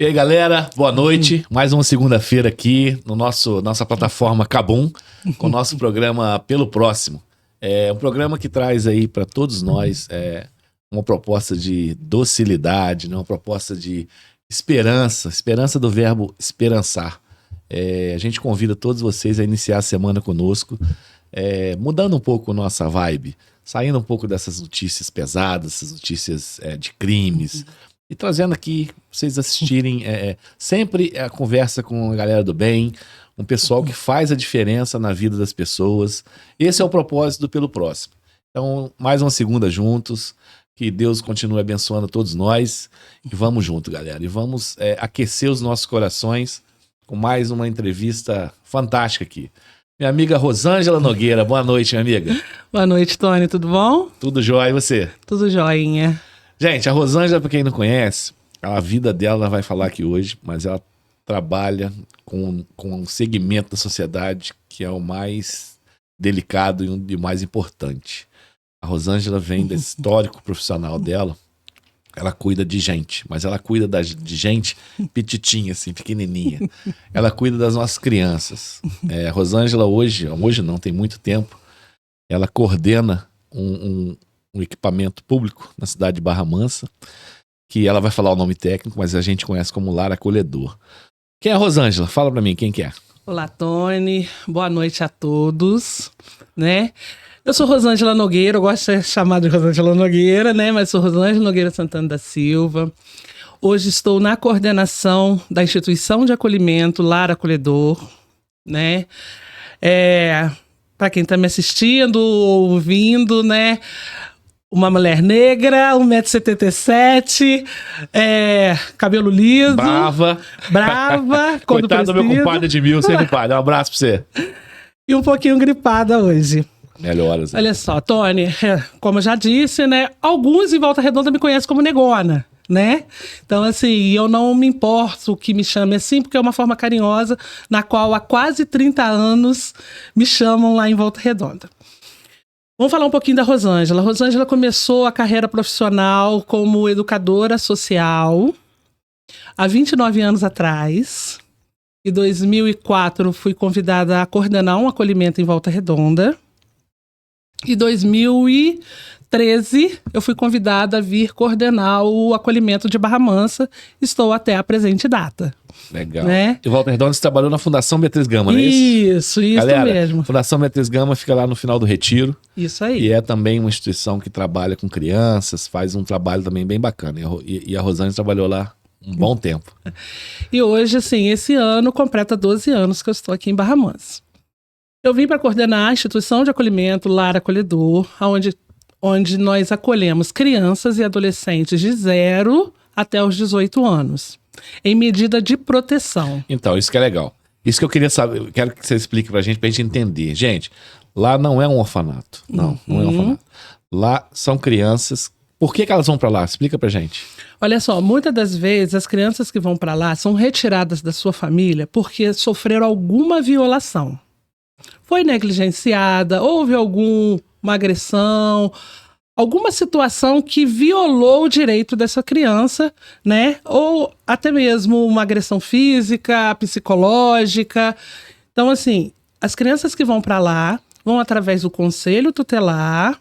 E aí, galera, boa noite. Mais uma segunda-feira aqui no nossa plataforma Kabum, com o nosso programa Pelo Próximo. É um programa que traz aí para todos nós uma proposta de docilidade, né? Uma proposta de esperança do verbo esperançar. A gente convida todos vocês a iniciar a semana conosco, mudando um pouco nossa vibe, saindo um pouco dessas notícias pesadas, essas notícias de crimes, e trazendo aqui pra vocês assistirem sempre a conversa com a galera do bem, um pessoal que faz a diferença na vida das pessoas. Esse é o propósito do Pelo Próximo. Então, mais uma segunda juntos, que Deus continue abençoando todos nós, e vamos junto, galera. E vamos aquecer os nossos corações com mais uma entrevista fantástica aqui. Minha amiga Rosângela Nogueira, boa noite, minha amiga. Boa noite, Tony, tudo bom? Tudo jóia, e você? Tudo joinha. Gente, a Rosângela, para quem não conhece, a vida dela ela vai falar aqui hoje, mas ela trabalha com um segmento da sociedade que é o mais delicado e o mais importante. A Rosângela vem do histórico profissional dela, ela cuida de gente, mas ela cuida de gente petitinha, assim, pequenininha. Ela cuida das nossas crianças. A Rosângela hoje não, tem muito tempo, ela coordena um equipamento público na cidade de Barra Mansa, que ela vai falar o nome técnico, mas a gente conhece como Lar Acolhedor. Quem é a Rosângela? Fala pra mim, quem que é? Olá, Tony. Boa noite a todos, né? Eu sou Rosângela Nogueira, eu gosto de ser chamada de Rosângela Nogueira, né? Mas sou Rosângela Nogueira Santana da Silva. Hoje estou na coordenação da instituição de acolhimento Lar Acolhedor, né? Para quem está me assistindo, ouvindo, né? Uma mulher negra, 1,77 m, cabelo liso. Brava. Coitado do meu compadre Edmilson, sempre compadre. Um abraço pra você. E um pouquinho gripada hoje. Melhoras. Olha só, Tony, como eu já disse, né? Alguns em Volta Redonda me conhecem como Negona, né? Então, assim, eu não me importo que me chame assim, porque é uma forma carinhosa, na qual há quase 30 anos me chamam lá em Volta Redonda. Vamos falar um pouquinho da Rosângela. A Rosângela começou a carreira profissional como educadora social há 29 anos atrás. Em 2004, fui convidada a coordenar um acolhimento em Volta Redonda. Em 2013, eu fui convidada a vir coordenar o acolhimento de Barra Mansa. Estou até a presente data. Legal. Né? E Volta Redonda, você trabalhou na Fundação Beatriz Gama, não é isso? Isso Galera, mesmo. Fundação Beatriz Gama fica lá no final do Retiro. Isso aí. E é também uma instituição que trabalha com crianças, faz um trabalho também bem bacana. E a Rosângela trabalhou lá um bom tempo. E hoje, assim, esse ano completa 12 anos que eu estou aqui em Barra Mansa. Eu vim para coordenar a instituição de acolhimento Lar Acolhedor, onde nós acolhemos crianças e adolescentes de 0 até os 18 anos, em medida de proteção. Então, isso que é legal. Isso que eu queria saber, eu quero que você explique pra gente entender. Gente, lá não é um orfanato. Não é um orfanato. Lá são crianças. Por que elas vão pra lá? Explica pra gente. Olha só, muitas das vezes as crianças que vão para lá são retiradas da sua família porque sofreram alguma violação. Foi negligenciada, houve alguma agressão, alguma situação que violou o direito dessa criança, né? Ou até mesmo uma agressão física, psicológica. Então, assim, as crianças que vão para lá vão através do conselho tutelar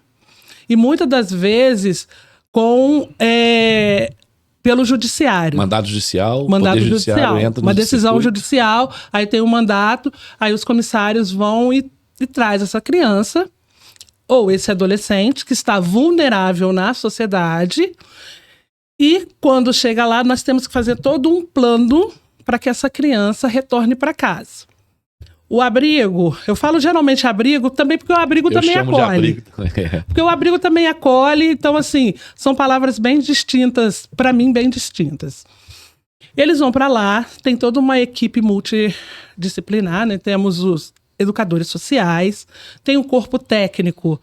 e muitas das vezes pelo judiciário. Mandado judicial, Mandado poder judicial, entra uma no decisão circuito. judicial, aí tem um mandato, aí os comissários vão e traz essa criança ou esse adolescente que está vulnerável na sociedade e quando chega lá nós temos que fazer todo um plano para que essa criança retorne para casa. O abrigo, eu falo geralmente abrigo também porque o abrigo também acolhe. Porque o abrigo também acolhe, então assim, são palavras bem distintas, para mim bem distintas. Eles vão para lá, tem toda uma equipe multidisciplinar, né? Temos os educadores sociais, tem um corpo técnico,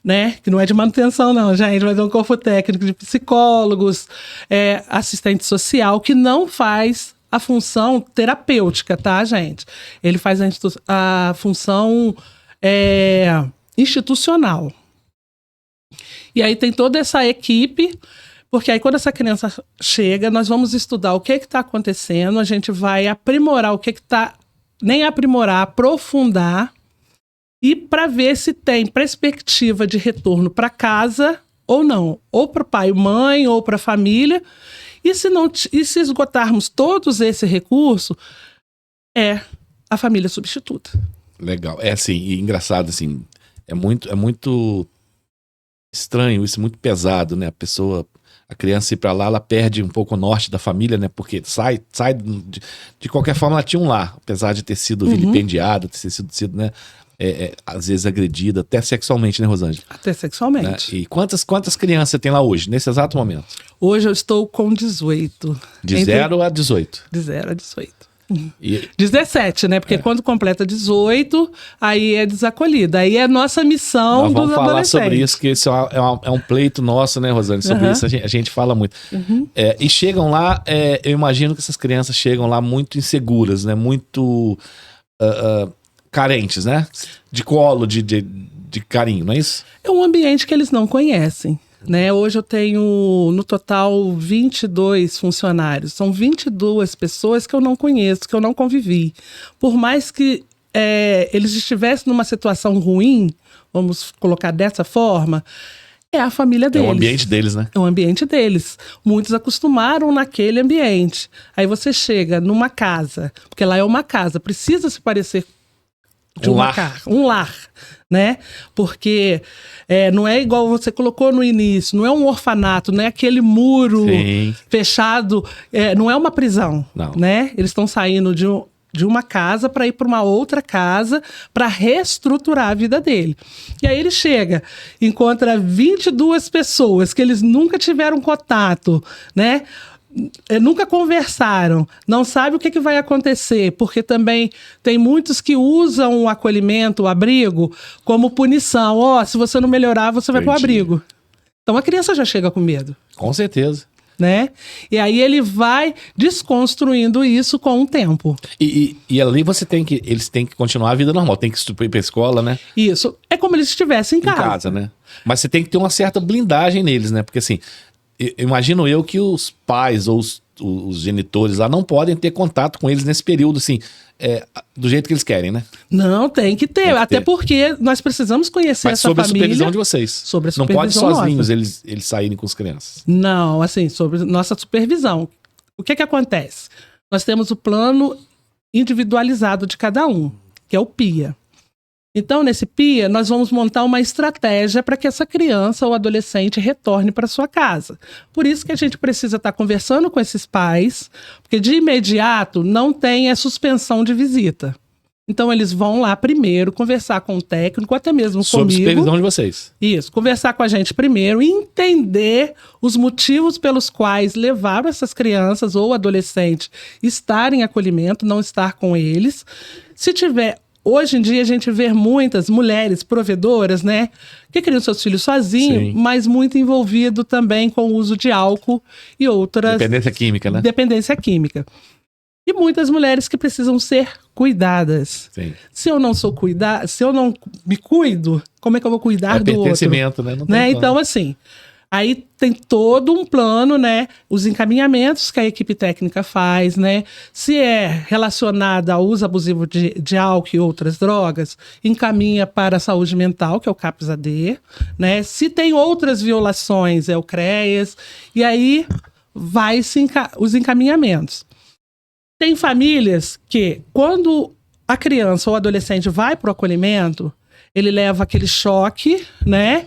né? Que não é de manutenção não, gente, mas é um corpo técnico de psicólogos, assistente social, que não faz a função terapêutica, tá, gente? Ele faz a função institucional. E aí tem toda essa equipe Porque aí quando essa criança chega, nós vamos estudar o que está acontecendo, a gente vai aprimorar o que está... Nem aprimorar, aprofundar, e para ver se tem perspectiva de retorno para casa ou não. Ou para o pai e mãe, ou para a família. E se esgotarmos todos esse recurso, é a família substituta. Legal. É assim, e engraçado, assim, é muito estranho isso, muito pesado, né? A criança ir para lá, ela perde um pouco o norte da família, né? Porque sai de qualquer forma, ela tinha um lar, apesar de ter sido vilipendiada, ter sido, né? Às vezes agredida, até sexualmente, né, Rosângela? Até sexualmente. Né? E quantas crianças você tem lá hoje, nesse exato momento? Hoje eu estou com 18. De 0 a 18? De 0 a 18. 17, né? Porque quando completa 18, aí é desacolhida. Aí é nossa missão dos adolescentes. Vamos falar sobre isso, que isso é um pleito nosso, né, Rosane? Sobre isso a gente fala muito. E chegam lá, eu imagino que essas crianças chegam lá muito inseguras, né? Muito carentes, né? De colo, de carinho, não é isso? É um ambiente que eles não conhecem. Né? Hoje eu tenho, no total, 22 funcionários. São 22 pessoas que eu não conheço, que eu não convivi. Por mais que eles estivessem numa situação ruim, vamos colocar dessa forma, é a família deles. É o ambiente deles, né? É o ambiente deles. Muitos acostumaram naquele ambiente. Aí você chega numa casa, porque lá é uma casa, precisa se parecer de um lar, né? Porque não é igual você colocou no início, não é um orfanato, não é aquele muro fechado, não é uma prisão, né? Eles estão saindo de uma casa para ir para uma outra casa para reestruturar a vida dele. E aí ele chega, encontra 22 pessoas que eles nunca tiveram contato, né? Nunca conversaram, não sabe o que vai acontecer, porque também tem muitos que usam o acolhimento, o abrigo, como punição. Se você não melhorar, você vai para o abrigo. Então a criança já chega com medo. Com certeza. Né? E aí ele vai desconstruindo isso com o tempo. E ali eles têm que continuar a vida normal, tem que ir para a escola, né? Isso, é como eles estivessem em casa. Em casa, né? Mas você tem que ter uma certa blindagem neles, né? Porque assim, imagino eu que os pais ou os genitores lá não podem ter contato com eles nesse período, assim, do jeito que eles querem, né? Não, tem que ter. Até porque nós precisamos conhecer essa família. Mas sob a supervisão de vocês. Sobre a supervisão não pode sozinhos eles saírem com as crianças. Não, assim, sobre nossa supervisão. O que acontece? Nós temos o plano individualizado de cada um, que é o PIA. Então, nesse PIA, nós vamos montar uma estratégia para que essa criança ou adolescente retorne para sua casa. Por isso que a gente precisa estar conversando com esses pais, porque de imediato não tem a suspensão de visita. Então, eles vão lá primeiro conversar com o técnico, até mesmo comigo. Sob supervisão de vocês. Isso, conversar com a gente primeiro e entender os motivos pelos quais levaram essas crianças ou adolescentes estar em acolhimento, não estar com eles. Se tiver... Hoje em dia a gente vê muitas mulheres provedoras, né? Que criam seus filhos sozinhos, mas muito envolvido também com o uso de álcool e outras... Dependência química, né? Dependência química. E muitas mulheres que precisam ser cuidadas. Sim. Se eu não me cuido, como é que eu vou cuidar do outro? Pertencimento, né? Não tem né? Então, assim... Aí tem todo um plano, né? Os encaminhamentos que a equipe técnica faz, né? Se é relacionada ao uso abusivo de álcool e outras drogas, encaminha para a saúde mental, que é o CAPS-AD, né? Se tem outras violações, é o CREAS. E aí vai os encaminhamentos. Tem famílias que, quando a criança ou adolescente vai para o acolhimento, ele leva aquele choque, né?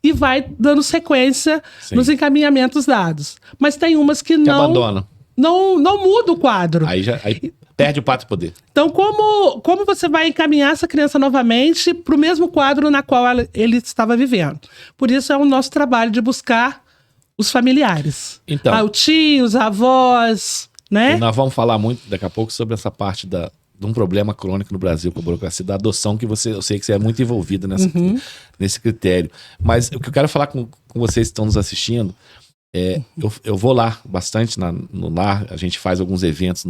E vai dando sequência nos encaminhamentos dados. Mas tem umas que não... abandonam. Não muda o quadro. Aí perde o pátrio poder. Então, como você vai encaminhar essa criança novamente para o mesmo quadro na qual ele estava vivendo? Por isso é o nosso trabalho de buscar os familiares. Então, os tios, avós, né? E nós vamos falar muito daqui a pouco sobre essa parte de um problema crônico no Brasil com a burocracia da adoção, que eu sei que você é muito envolvida nesse critério. Mas o que eu quero falar com vocês que estão nos assistindo, eu vou lá bastante no lar, a gente faz alguns eventos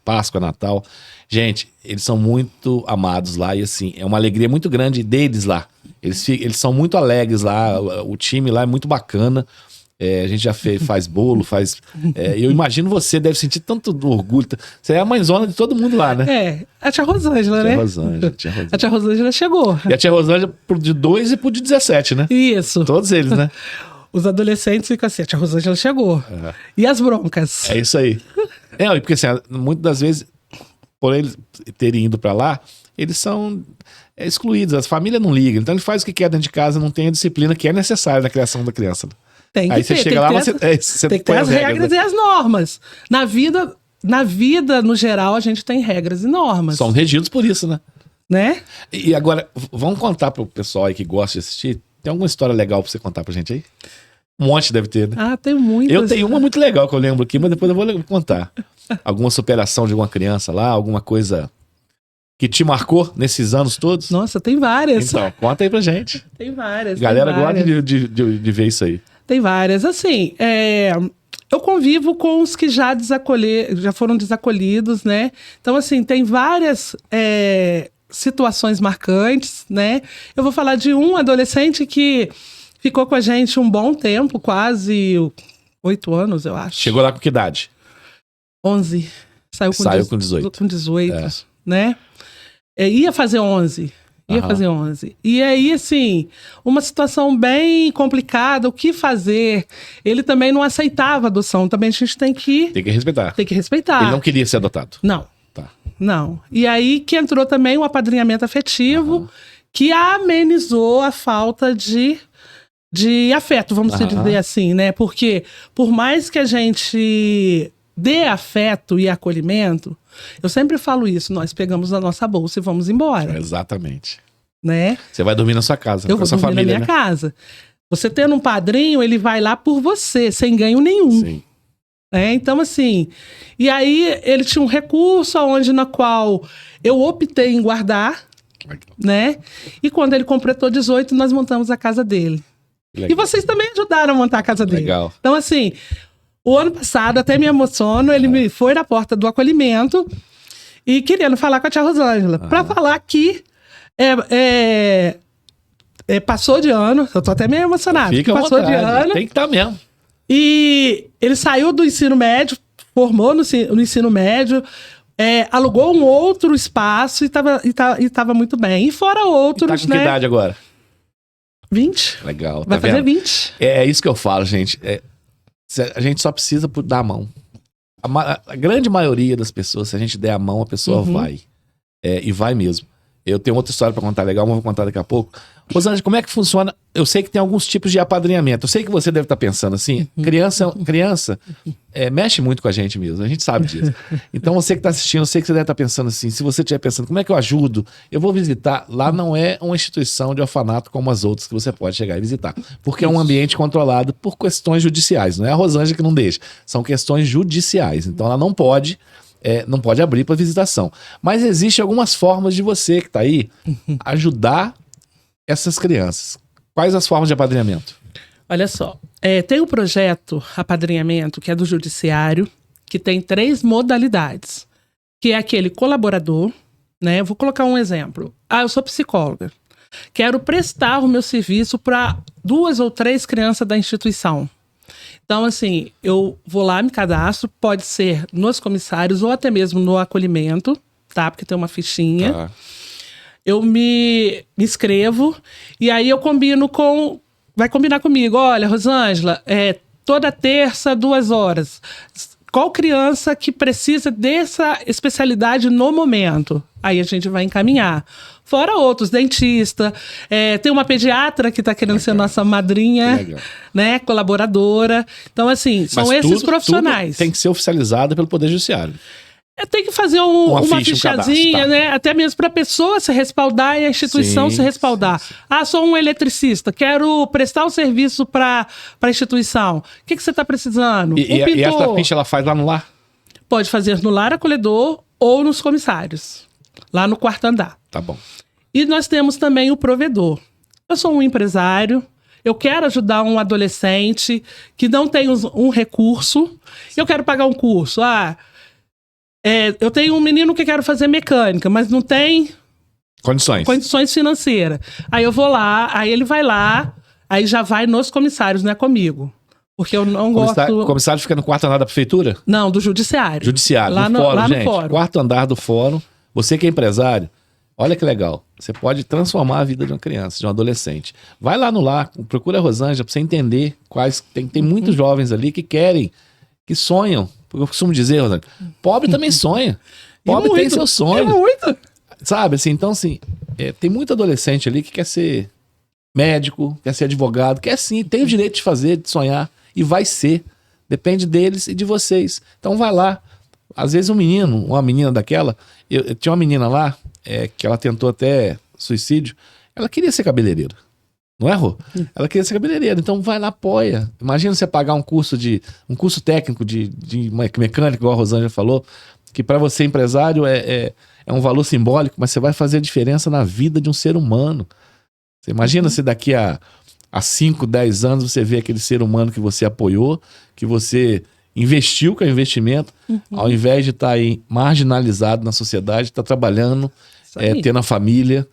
Páscoa, Natal. Gente, eles são muito amados lá e assim, é uma alegria muito grande deles lá. Eles são muito alegres lá, o time lá é muito bacana. A gente já faz bolo, eu imagino você deve sentir tanto orgulho. Você é a mãezona de todo mundo lá, né? A tia Rosângela, né? A tia Rosângela chegou. E a tia Rosângela pro de 2 e pro de 17, né? Isso. Todos eles, né? Os adolescentes ficam assim, a tia Rosângela chegou. E as broncas? É isso aí. Porque assim, muitas das vezes, por eles terem ido pra lá, eles são excluídos, as famílias não ligam. Então ele faz o que quer dentro de casa, não tem a disciplina que é necessária na criação da criança. Tem que Aí ter, você chega lá, você tem que ter as regras, né? E as normas. Na vida, no geral, a gente tem regras e normas. São regidos por isso, né? E agora, vamos contar pro pessoal aí que gosta de assistir. Tem alguma história legal pra você contar pra gente aí? Um monte deve ter, né? Tem muitas. Eu tenho uma muito legal que eu lembro aqui, mas depois eu vou contar. Alguma superação de alguma criança lá, alguma coisa que te marcou nesses anos todos? Nossa, tem várias. Então, conta aí pra gente. Tem várias. A galera gosta de ver isso aí. Tem várias. Assim, eu convivo com os que já foram desacolhidos, né? Então, assim, tem várias situações marcantes, né? Eu vou falar de um adolescente que ficou com a gente um bom tempo, quase 8 anos, eu acho. Chegou lá com que idade? 11. Saiu com 18. Com 18, né? Ia fazer 11. Fazer 11. E aí, assim, uma situação bem complicada, o que fazer? Ele também não aceitava a adoção, também a gente tem que respeitar. Tem que respeitar. Ele não queria ser adotado? Não. Tá. Não. E aí que entrou também o apadrinhamento afetivo, que amenizou a falta de afeto, vamos dizer assim, né? Porque por mais que a gente dê afeto e acolhimento, eu sempre falo isso, nós pegamos a nossa bolsa e vamos embora. Exatamente. Né? Você vai dormir na sua casa, com a sua família, na minha casa. Você tendo um padrinho, ele vai lá por você, sem ganho nenhum. Sim. Então, assim, e aí ele tinha um recurso na qual eu optei em guardar, né? E quando ele completou 18, nós montamos a casa dele. Legal. E vocês também ajudaram a montar a casa dele. Legal. Então, assim, o ano passado, até me emociono, ele me foi na porta do acolhimento e querendo falar com a tia Rosângela, para falar que passou de ano, eu tô até meio emocionado. Passou de ano. Tem que estar mesmo. E ele saiu do ensino médio, formou no ensino médio, alugou um outro espaço e tava muito bem. E fora outros, tá com que idade agora? 20. Legal. Vai fazer 20. É isso que eu falo, gente. A gente só precisa dar a mão. A grande maioria das pessoas, se a gente der a mão, a pessoa vai. E vai mesmo. Eu tenho outra história pra contar legal, mas vou contar daqui a pouco. Rosângela, como é que funciona? Eu sei que tem alguns tipos de apadrinhamento. Eu sei que você deve estar pensando assim, criança mexe muito com a gente mesmo, a gente sabe disso. Então você que está assistindo, eu sei que você deve estar pensando assim, se você estiver pensando, como é que eu ajudo? Eu vou visitar. Lá não é uma instituição de orfanato como as outras que você pode chegar e visitar. Porque é um ambiente controlado por questões judiciais. Não é a Rosângela que não deixa. São questões judiciais. Então ela não pode abrir para visitação. Mas existem algumas formas de você que está aí ajudar essas crianças. Quais as formas de apadrinhamento? Olha só, tem o projeto Apadrinhamento, que é do Judiciário, que tem 3 modalidades, que é aquele colaborador, né? Eu vou colocar um exemplo. Eu sou psicóloga. Quero prestar o meu serviço para 2 ou 3 crianças da instituição. Então, assim, eu vou lá, me cadastro, pode ser nos comissários ou até mesmo no acolhimento, tá? Porque tem uma fichinha. Tá. Eu me inscrevo e aí eu vai combinar comigo. Olha, Rosângela, toda terça, 2 horas. Qual criança que precisa dessa especialidade no momento? Aí a gente vai encaminhar. Fora outros, dentista, tem uma pediatra que está querendo ser nossa madrinha, né, colaboradora. Então, assim, são esses profissionais. Tudo tem que ser oficializado pelo Poder Judiciário. Tem que fazer uma fichazinha, né? Até mesmo para a pessoa se respaldar e a instituição se respaldar. Sim. Sou um eletricista, quero prestar o serviço para a instituição. O que você está precisando? E essa ficha ela faz lá no lar? Pode fazer no lar acolhedor ou nos comissários, lá no 4º andar. Tá bom. E nós temos também o provedor. Eu sou um empresário, eu quero ajudar um adolescente que não tem um recurso, eu quero pagar um curso. Eu tenho um menino que quero fazer mecânica, mas não tem condições financeiras. Aí eu vou lá, aí ele vai lá, aí já vai nos comissários, não é comigo. Porque eu não Comissário, gosto... comissário fica no quarto andar da prefeitura? Não, do judiciário. Judiciário, Lá no no- fórum, lá no gente. fórum. Quarto andar do fórum. Você que é empresário, olha que legal. Você pode transformar a vida de uma criança, de um adolescente. Vai lá no lar, procura a Rosângela pra você entender quais... Tem muitos jovens ali que querem, que sonham. Eu costumo dizer, Rosângela, pobre também sonha. Pobre tem seu sonho. Muito. Sabe, assim, então assim, tem muito adolescente ali que quer ser médico, quer ser advogado, quer sim, tem o direito de fazer, de sonhar, e vai ser. Depende deles e de vocês. Então vai lá. Às vezes um menino, uma menina daquela, eu tinha uma menina lá, que ela tentou até suicídio, ela queria ser cabeleireira. Não é, Rô? Ela queria ser cabeleireira, então vai lá, apoia. Imagina você pagar um curso técnico de mecânico, igual a Rosângela falou, que para você empresário é um valor simbólico, mas você vai fazer a diferença na vida de um ser humano. Você imagina se daqui a 5, 10 anos você vê aquele ser humano que você apoiou, que você investiu com o investimento, ao invés de estar aí marginalizado na sociedade, está trabalhando, Isso aí. tendo a família,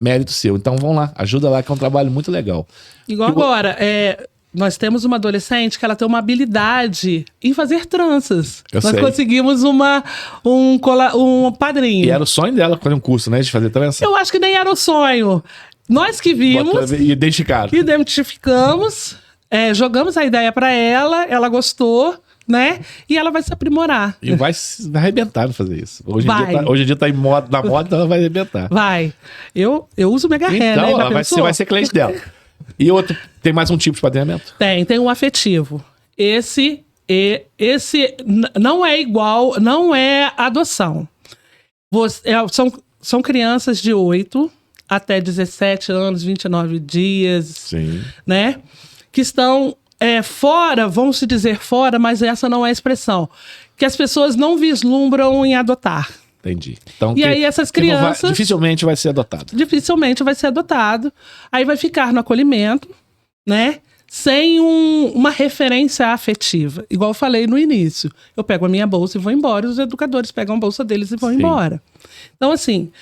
mérito seu. Então vão lá, ajuda lá, que é um trabalho muito legal. Igual agora, nós temos uma adolescente que ela tem uma habilidade em fazer tranças. Eu Nós sei. conseguimos um padrinho. E era o sonho dela fazer um curso, né, de fazer trança? Eu acho que nem era o sonho. Nós que vimos, E identificaram. identificamos, jogamos a ideia para ela gostou, né? E ela vai se aprimorar. E vai arrebentar pra fazer isso. Hoje em dia tá na moda, então ela vai arrebentar. Vai. Eu uso mega ré, né? Então, Já ela pensou? vai ser cliente dela. E outro, tem mais um tipo de padrinhamento? Tem um afetivo. Esse não é igual, não é adoção. São crianças de 8 até 17 anos, 29 dias, Sim. né? Que estão fora, vamos se dizer fora, mas essa não é a expressão. Que as pessoas não vislumbram em adotar. Entendi. Então, E aí essas crianças... dificilmente vai ser adotado. Dificilmente vai ser adotado. Aí vai ficar no acolhimento, né? Sem uma referência afetiva. Igual eu falei no início. Eu pego a minha bolsa e vou embora. Os educadores pegam a bolsa deles e vão Sim. embora. Então, assim,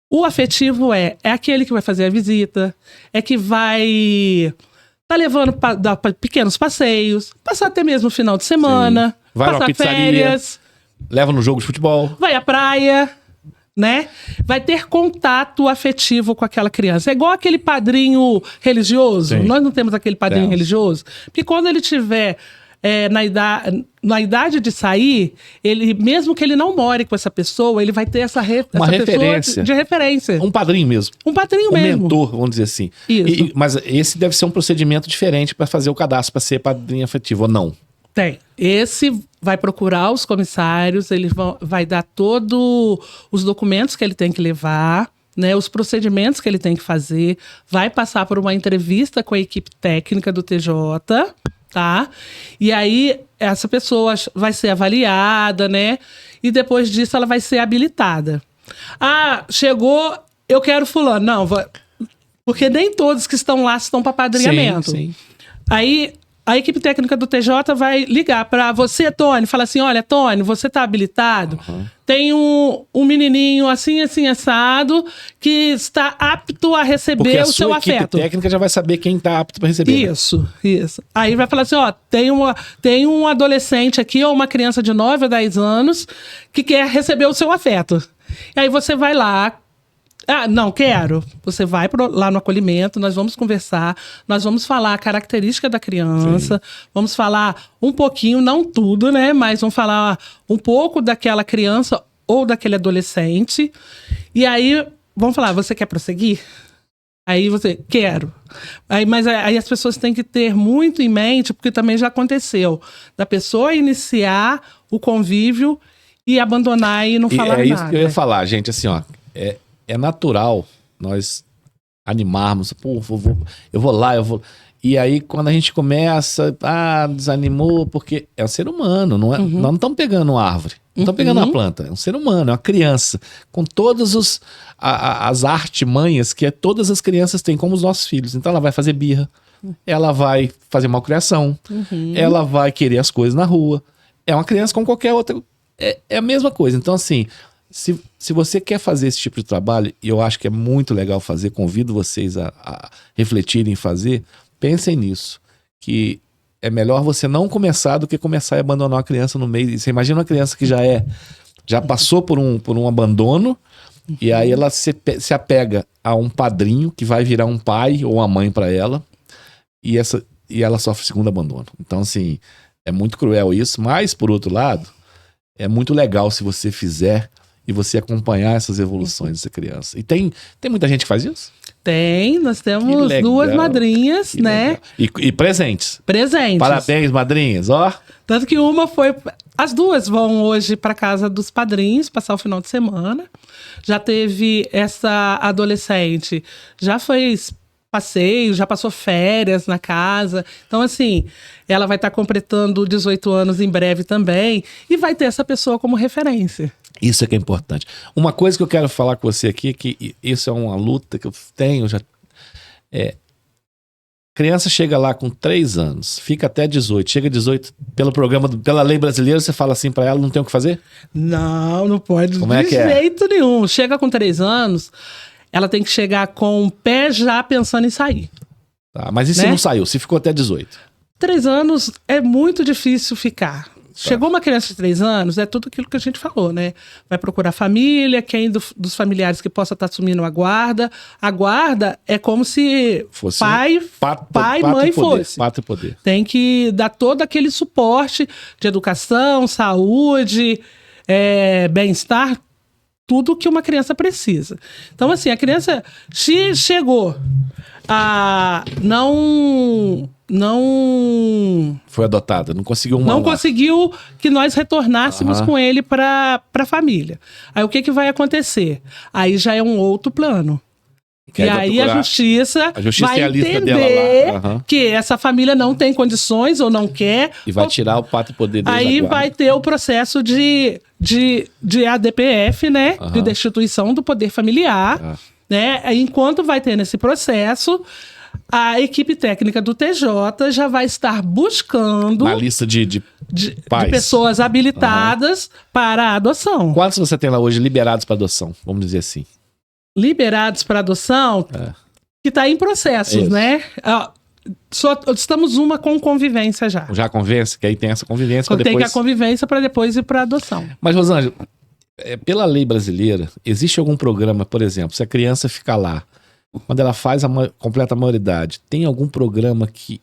o afetivo é aquele que vai fazer a visita, é que vai tá levando para dar pequenos passeios, passar até mesmo o final de semana, Sim. Vai numa passar pizzaria. férias, Leva no jogo de futebol. vai à praia, né? Vai ter contato afetivo com aquela criança. É igual aquele padrinho religioso. Sim. Nós não temos aquele padrinho Temos. religioso. Porque quando ele tiver na idade de sair, ele, mesmo que ele não more com essa pessoa, ele vai ter essa Uma essa pessoa referência. de referência. Um padrinho mesmo. Um padrinho Um mesmo. mentor, vamos dizer assim. Isso. Mas esse deve ser um procedimento diferente para fazer o cadastro, para ser padrinho afetivo, ou não? Tem. Esse vai procurar os comissários, ele vai dar todos os documentos que ele tem que levar, né, os procedimentos que ele tem que fazer, vai passar por uma entrevista com a equipe técnica do TJ, tá? E aí essa pessoa vai ser avaliada, né? E depois disso ela vai ser habilitada. Ah, chegou, eu quero fulano. Não, porque nem todos que estão lá estão para padrinhamento. Sim, sim. Aí a equipe técnica do TJ vai ligar para você, Tony, fala assim, olha, Tony, você tá habilitado? Tem um menininho assim, assim, assado, que está apto a receber Porque a o seu sua equipe afeto. técnica já vai saber quem tá apto para receber. né? Isso. Aí vai falar assim, ó, tem um adolescente aqui, ou uma criança de 9 a 10 anos, que quer receber o seu afeto. E aí você vai lá, ah, não, quero. Você vai lá no acolhimento, nós vamos conversar, nós vamos falar a característica da criança, vamos falar um pouquinho, não tudo, né? Mas vamos falar um pouco daquela criança ou daquele adolescente. E aí, vamos falar, você quer prosseguir? Aí você, quero. Mas aí as pessoas têm que ter muito em mente, porque também já aconteceu, da pessoa iniciar o convívio e abandonar e não falar nada. É isso que eu ia falar, gente, assim, ó, é natural nós animarmos, pô, eu vou lá. E aí, quando a gente começa, desanimou, porque é um ser humano, não é? Nós não estamos pegando uma árvore, não estamos pegando uma planta, é um ser humano, é uma criança, com todas as artimanhas que todas as crianças têm, como os nossos filhos. Então ela vai fazer birra, ela vai fazer malcriação, ela vai querer as coisas na rua. É uma criança como qualquer outra, é a mesma coisa. Então, assim, se você quer fazer esse tipo de trabalho, e eu acho que é muito legal fazer, convido vocês a refletirem em fazer, pensem nisso, que é melhor você não começar do que começar e abandonar uma criança no meio. Você imagina uma criança que já passou por um abandono, e aí ela se apega a um padrinho que vai virar um pai ou uma mãe para ela, e ela sofre segundo abandono. Então, assim, é muito cruel isso, mas, por outro lado, é muito legal se você fizer e você acompanhar essas evoluções dessa criança. E tem muita gente que faz isso? Tem, nós temos duas madrinhas, né? E presentes. Presentes. Parabéns, madrinhas, ó. Tanto que as duas vão hoje para casa dos padrinhos, passar o final de semana. Já teve essa adolescente, já fez passeio, já passou férias na casa. Então, assim, ela vai estar completando 18 anos em breve também e vai ter essa pessoa como referência. Isso é que é importante. Uma coisa que eu quero falar com você aqui, que isso é uma luta que eu tenho, criança chega lá com 3 anos, fica até 18, chega 18, pela lei brasileira, você fala assim pra ela, não tem o que fazer? Não pode. Como é que é? De jeito nenhum. Chega com 3 anos, ela tem que chegar com o pé já pensando em sair. Tá, mas e se não saiu? Se ficou até 18? 3 anos é muito difícil ficar. Chegou uma criança de 3 anos, é tudo aquilo que a gente falou, né? Vai procurar família, quem dos familiares que possa estar assumindo a guarda. A guarda é como se fosse pai, mãe fosse. Pátria e poder. Tem que dar todo aquele suporte de educação, saúde, bem-estar, tudo que uma criança precisa. Então, assim, a criança chegou a não foi adotada, não conseguiu Não conseguiu que nós retornássemos com ele para a família. Aí o que vai acontecer? Aí já é um outro plano. E aí a justiça vai entender que essa família não tem condições ou não quer. E vai tirar o pátrio e poder deles. Aí vai ter o processo de ADPF, né? De destituição do poder familiar. Né? Enquanto vai ter nesse processo, a equipe técnica do TJ já vai estar buscando... Na lista de pessoas habilitadas para a adoção. Quantos você tem lá hoje liberados para adoção? Vamos dizer assim. Liberados para adoção, que está em processos, né? Só estamos uma com convivência já. Já convence? Que aí tem essa convivência para depois... Tem que a convivência para depois ir para adoção. Mas, Rosângela, pela lei brasileira, existe algum programa, por exemplo, se a criança ficar lá, quando ela completa a maioridade, tem algum programa que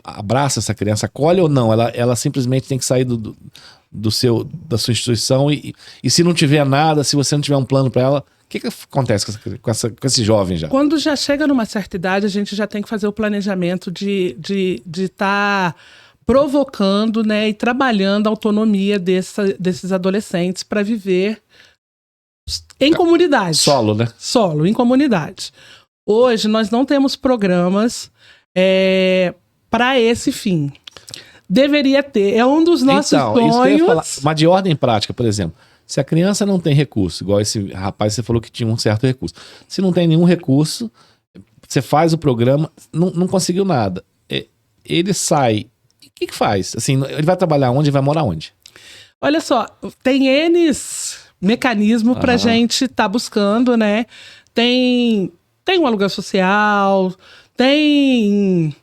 abraça essa criança, acolhe ou não? Ela simplesmente tem que sair da sua instituição e se não tiver nada, se você não tiver um plano para ela, o que acontece com esse jovem já? Quando já chega numa certa idade, a gente já tem que fazer o planejamento de estar provocando, né, e trabalhando a autonomia desses adolescentes para viver em comunidade. Solo, né? Solo, em comunidade. Hoje, nós não temos programas para esse fim. Deveria ter. É um dos nossos sonhos. Isso que eu ia falar. Mas de ordem prática, por exemplo, se a criança não tem recurso, igual esse rapaz, você falou que tinha um certo recurso. Se não tem nenhum recurso, você faz o programa, não conseguiu nada. Ele sai. O que faz? Assim, ele vai trabalhar onde? Vai morar onde? Olha só, tem N mecanismo para a gente estar buscando, né? Tem um aluguel social, tem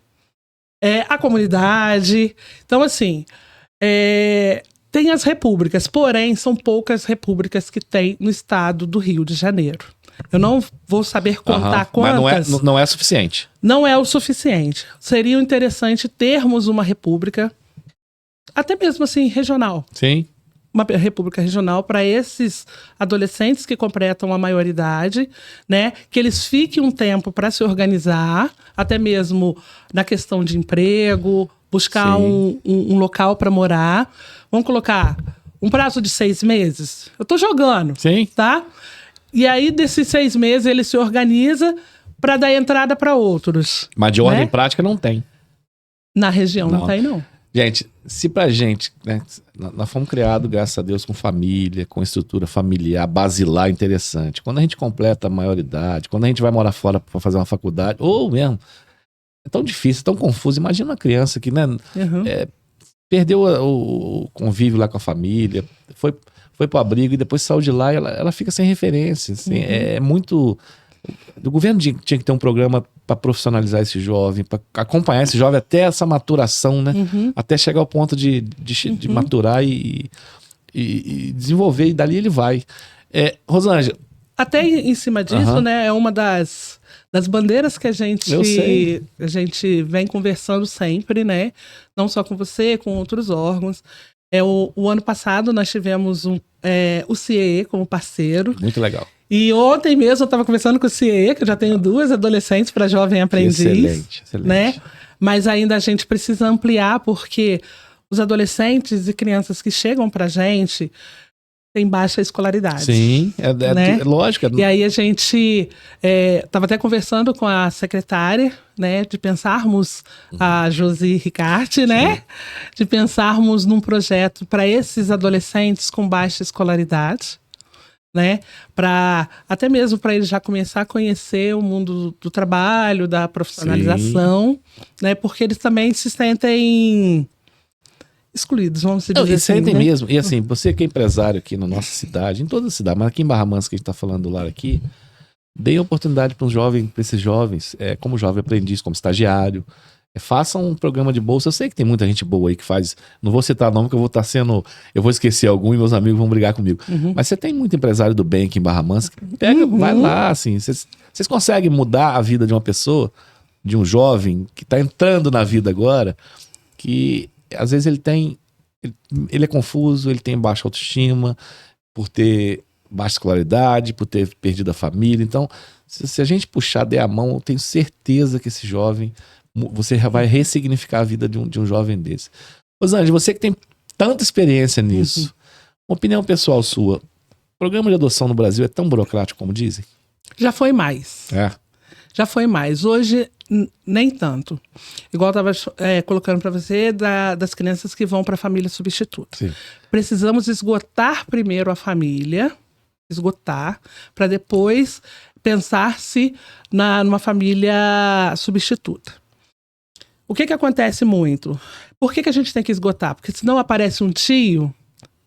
a comunidade. Então, assim, tem as repúblicas, porém, são poucas repúblicas que tem no estado do Rio de Janeiro. Eu não vou saber contar quantas. Mas não é suficiente. Não é o suficiente. Seria interessante termos uma república, até mesmo assim, regional. Sim. Uma república regional para esses adolescentes que completam a maioridade, né? Que eles fiquem um tempo para se organizar, até mesmo na questão de emprego, buscar um local para morar. Vamos colocar um prazo de 6 meses. Eu estou jogando, tá? E aí, desses 6 meses, ele se organiza para dar entrada para outros. Mas de ordem prática não tem. Na região não tem, não. Gente, se pra gente, né, nós fomos criados, graças a Deus, com família, com estrutura familiar, basilar interessante. Quando a gente completa a maioridade, quando a gente vai morar fora para fazer uma faculdade, ou mesmo, é tão difícil, tão confuso. Imagina uma criança que, né, perdeu o convívio lá com a família, foi pro abrigo e depois saiu de lá e ela fica sem referência. Assim, é muito O governo tinha que ter um programa para profissionalizar esse jovem, para acompanhar esse jovem até essa maturação, né? Até chegar ao ponto de maturar e desenvolver, e dali ele vai. Rosângela. Até em cima disso, né? É uma das bandeiras que a gente vem conversando sempre, né? Não só com você, com outros órgãos. O ano passado nós tivemos o CIEE como parceiro. Muito legal. E ontem mesmo eu estava conversando com o CIEE, que eu já tenho 2 adolescentes para jovem aprendiz. Excelente. Né? Mas ainda a gente precisa ampliar, porque os adolescentes e crianças que chegam para a gente têm baixa escolaridade. Sim, né? Lógico. E aí a gente estava até conversando com a secretária, né, de pensarmos, a Josi Ricarte, né, de pensarmos num projeto para esses adolescentes com baixa escolaridade, né, até mesmo para eles já começar a conhecer o mundo do trabalho, da profissionalização, né, porque eles também se sentem excluídos, vamos dizer assim. Sentem né? mesmo. E assim, você que é empresário aqui na nossa cidade, em toda a cidade, mas aqui em Barra Mansa, que a gente está falando do lar aqui, dê oportunidade para esses jovens, como jovem aprendiz, como estagiário. Façam um programa de bolsa. Eu sei que tem muita gente boa aí que faz. Não vou citar nome, que eu vou esquecer algum e meus amigos vão brigar comigo. Mas você tem muito empresário do bem aqui em Barra Mansa. Vai lá, assim. Vocês conseguem mudar a vida de uma pessoa, de um jovem que está entrando na vida agora, que às vezes ele é confuso, ele tem baixa autoestima, por ter baixa escolaridade, por ter perdido a família. Então, se a gente puxar, der a mão, eu tenho certeza que esse jovem, você vai ressignificar a vida de um jovem desse. Rosângela, você que tem tanta experiência nisso, uma opinião pessoal sua, o programa de adoção no Brasil é tão burocrático como dizem? Já foi mais. Já foi mais. Hoje, nem tanto. Igual eu estava colocando para você, das crianças que vão para a família substituta. Sim. Precisamos esgotar primeiro a família, para depois pensar-se numa família substituta. O que acontece muito? Por que a gente tem que esgotar? Porque senão aparece um tio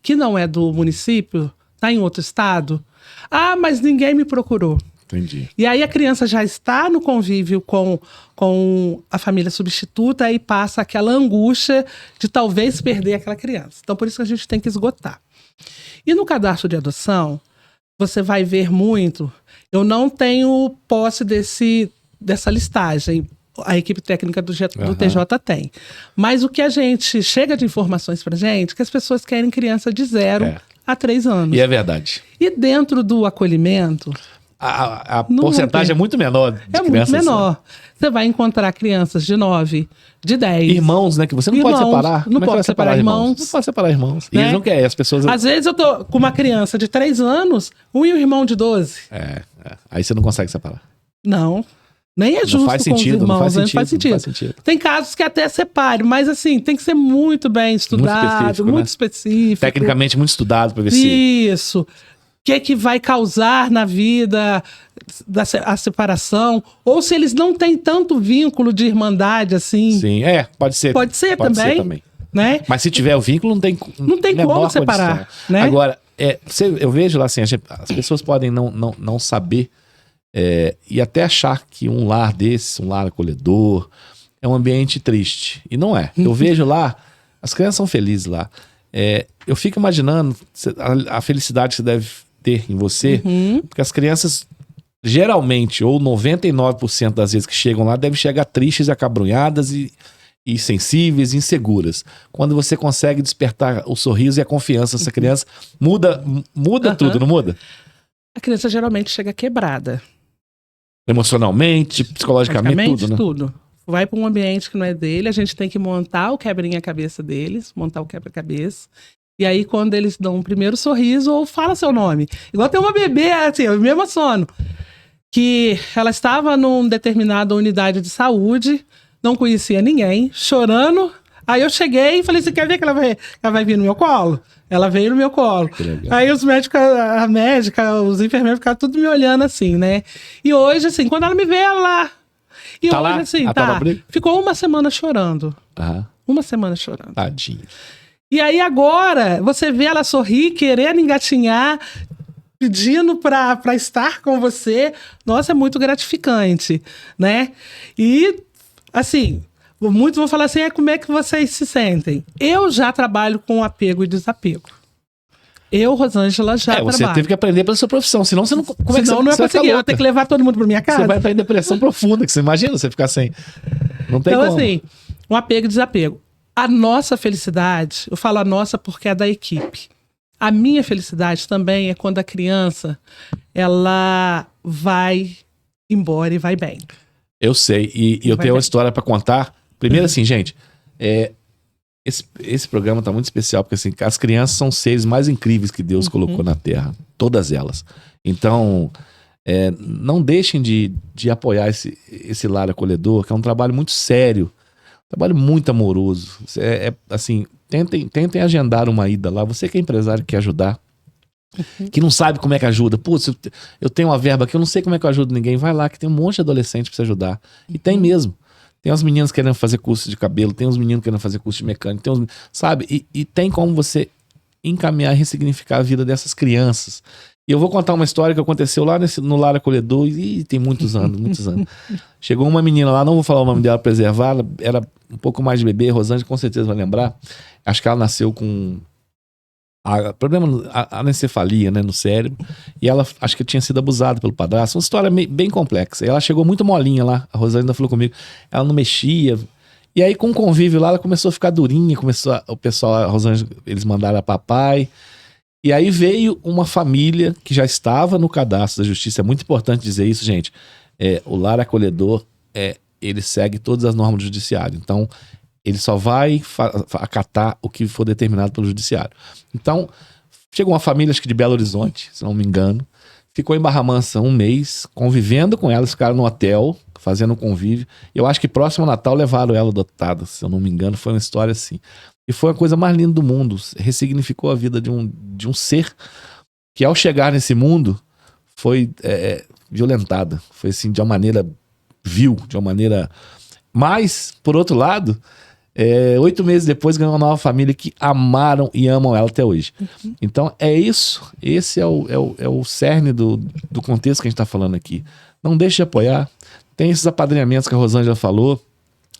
que não é do município, está em outro estado. Ah, mas ninguém me procurou. Entendi. E aí a criança já está no convívio com a família substituta e passa aquela angústia de talvez perder aquela criança. Então, por isso que a gente tem que esgotar. E no cadastro de adoção, você vai ver muito. Eu não tenho posse dessa listagem. A equipe técnica do TJ tem. Mas o que a gente chega de informações pra gente, que as pessoas querem criança de 0 a 3 anos. E é verdade. E dentro do acolhimento, a porcentagem é muito menor de crianças. É muito menor. Você vai encontrar crianças de 9, de 10. Irmãos, né? Que você não pode separar. Não pode separar irmãos. Não pode separar irmãos. E né? eles não querem. As pessoas... Às vezes eu tô com uma criança de 3 anos, e um irmão de 12. Aí você não consegue separar. Não. Nem é justo faz sentido, com os irmãos. Não faz sentido. Tem casos que até separe, mas assim, tem que ser muito bem estudado, muito específico. Tecnicamente muito estudado para ver se... Isso. O que vai causar na vida a separação, ou se eles não têm tanto vínculo de irmandade assim. Sim, pode ser. Pode ser também. Né? Mas se tiver o vínculo, não tem como separar. Né? Agora, eu vejo lá assim, as pessoas podem não saber e até achar que um lar desse, um lar acolhedor, é um ambiente triste. E não é. Eu vejo lá, as crianças são felizes lá. Eu fico imaginando a felicidade que você deve ter em você, porque as crianças, geralmente, ou 99% das vezes que chegam lá, devem chegar tristes e acabrunhadas e sensíveis e inseguras. Quando você consegue despertar o sorriso e a confiança dessa criança, muda tudo, não muda? A criança geralmente chega quebrada. Emocionalmente, psicologicamente, tudo, né? Vai para um ambiente que não é dele, a gente tem que montar o quebrinha-cabeça deles, montar o quebra-cabeça. E aí, quando eles dão um primeiro sorriso, ou fala seu nome. Igual tem uma bebê, assim, eu me emociono, que ela estava numa determinada unidade de saúde, não conhecia ninguém, chorando. Aí eu cheguei e falei, você quer ver que ela vai vir no meu colo? Ela veio no meu colo. Aí os médicos, a médica, os enfermeiros ficaram tudo me olhando assim, né? E hoje, assim, quando ela me vê, ela lá. E tá hoje, lá? assim, ficou uma semana chorando. Uma semana chorando. Tadinho. E aí agora, você vê ela sorrir, querendo engatinhar. pedindo para estar com você, nossa, é muito gratificante, né? E, assim, muitos vão falar assim, como é que vocês se sentem? Eu já trabalho com apego e desapego. Eu, Rosângela, já você trabalho. teve que aprender pela sua profissão, senão você não... Como é que Senão você, não ia você vai ficar conseguir, eu louca? tenho que levar todo mundo para minha casa. Você vai estar em depressão profunda, que você imagina você ficar sem... Não tem Então, como. assim, um apego e desapego. A nossa felicidade, eu falo a nossa porque é da equipe. A minha felicidade também é quando a criança, ela vai embora e vai bem. Eu sei, e eu tenho uma história pra contar. Primeiro assim, gente, esse programa tá muito especial, porque assim, as crianças são os seres mais incríveis que Deus colocou na Terra. Todas elas. Então, não deixem de apoiar esse lar acolhedor, que é um trabalho muito sério, um trabalho muito amoroso. Assim, tentem agendar uma ida lá. Você que é empresário que quer ajudar, que não sabe como é que ajuda. Putz, eu tenho uma verba aqui, eu não sei como é que eu ajudo ninguém. Vai lá, que tem um monte de adolescente pra você ajudar. E tem mesmo. Tem as meninas querendo fazer curso de cabelo, tem os meninos querendo fazer curso de mecânico, sabe? E tem como você encaminhar e ressignificar a vida dessas crianças. E eu vou contar uma história que aconteceu lá no lar acolhedor, e tem muitos anos. Chegou uma menina lá, não vou falar o nome dela, preservar, ela era um pouco mais de bebê, Rosângela com certeza vai lembrar. Acho que ela nasceu com problema, anencefalia, né, no cérebro, e ela acho que tinha sido abusada pelo padrasto, uma história bem complexa. E ela chegou muito molinha lá, a Rosângela falou comigo, ela não mexia, e aí com o convívio lá, ela começou a ficar durinha, o pessoal, a Rosângela, eles mandaram a papai, e aí veio uma família que já estava no cadastro da justiça. É muito importante dizer isso, gente. O lar acolhedor, ele segue todas as normas do judiciário, então ele só vai acatar o que for determinado pelo judiciário. Então, chegou uma família, acho que de Belo Horizonte, se não me engano, ficou em Barra Mansa um mês, convivendo com elas, ficaram no hotel, fazendo um convívio. Eu acho que próximo ao Natal levaram ela adotada, se eu não me engano, foi uma história assim. E foi a coisa mais linda do mundo, ressignificou a vida de um ser que, ao chegar nesse mundo, foi violentada. Foi assim, de uma maneira vil, de uma maneira... Mas, por outro lado... 8 meses depois ganhou uma nova família que amaram e amam ela até hoje. Então é isso. Esse é o cerne do contexto que a gente está falando aqui. Não deixe de apoiar. Tem esses apadrinhamentos que a Rosângela falou.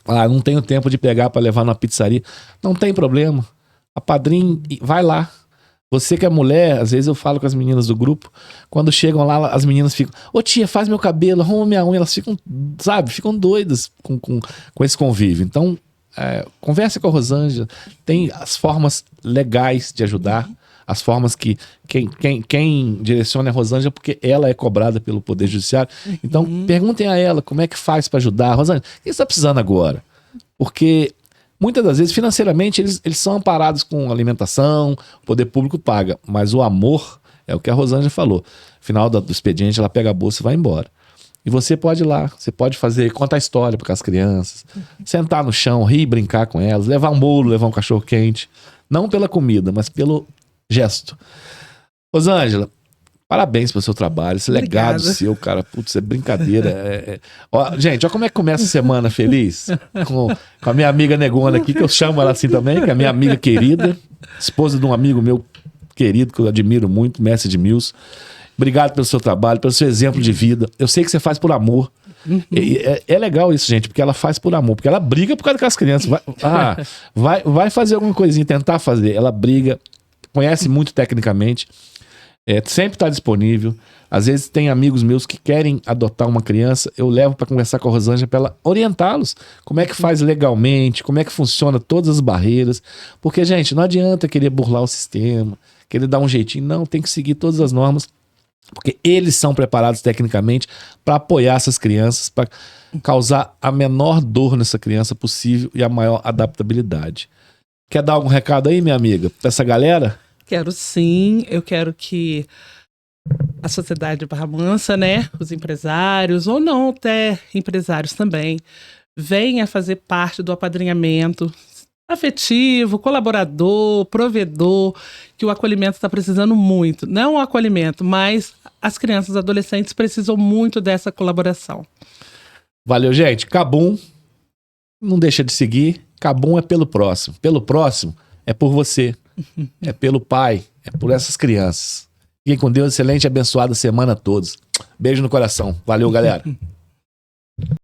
Não tenho tempo de pegar para levar numa pizzaria. Não tem problema. Apadrinhe, vai lá. Você que é mulher, às vezes eu falo com as meninas do grupo, quando chegam lá, as meninas ficam, ô tia, faz meu cabelo, arruma minha unha. Elas ficam, sabe, ficam doidas com esse convívio. Então, converse com a Rosângela, tem as formas legais de ajudar, as formas que quem direciona é a Rosângela, porque ela é cobrada pelo Poder Judiciário. Então, perguntem a ela como é que faz para ajudar. Rosângela, o que você está precisando agora? Porque muitas das vezes, financeiramente, eles são amparados com alimentação, o poder público paga, mas o amor é o que a Rosângela falou. No final do expediente, ela pega a bolsa e vai embora. E você pode ir lá, você pode contar história para as crianças, sentar no chão, rir, brincar com elas, levar um bolo, levar um cachorro quente. Não pela comida, mas pelo gesto. Rosângela, parabéns pelo seu trabalho, esse legado seu, cara. Putz, é brincadeira. Gente, olha como é que começa a semana feliz. Com a minha amiga Negona aqui, que eu chamo ela assim também, que é a minha amiga querida, esposa de um amigo meu querido, que eu admiro muito, mestre de Mills. Obrigado pelo seu trabalho, pelo seu exemplo de vida. Eu sei que você faz por amor. É legal isso, gente, porque ela faz por amor. Porque ela briga por causa das crianças. Vai fazer alguma coisinha, tentar fazer. Ela briga, conhece muito tecnicamente, sempre está disponível. Às vezes tem amigos meus que querem adotar uma criança, eu levo para conversar com a Rosângela para ela orientá-los. Como é que faz legalmente, como é que funciona todas as barreiras. Porque, gente, não adianta querer burlar o sistema, querer dar um jeitinho. Não, tem que seguir todas as normas. Porque eles são preparados tecnicamente para apoiar essas crianças, para causar a menor dor nessa criança possível e a maior adaptabilidade. Quer dar algum recado aí, minha amiga, para essa galera? Quero sim, eu quero que a sociedade de Barra Mansa, né, os empresários, ou não até empresários também, venha fazer parte do apadrinhamento afetivo, colaborador, provedor, que o acolhimento está precisando muito. Não o acolhimento, mas as crianças e adolescentes precisam muito dessa colaboração. Valeu, gente. Cabum, não deixa de seguir. Cabum é pelo próximo. Pelo próximo é por você. É pelo pai. É por essas crianças. Fiquem com Deus, excelente e abençoada semana a todos. Beijo no coração. Valeu, galera.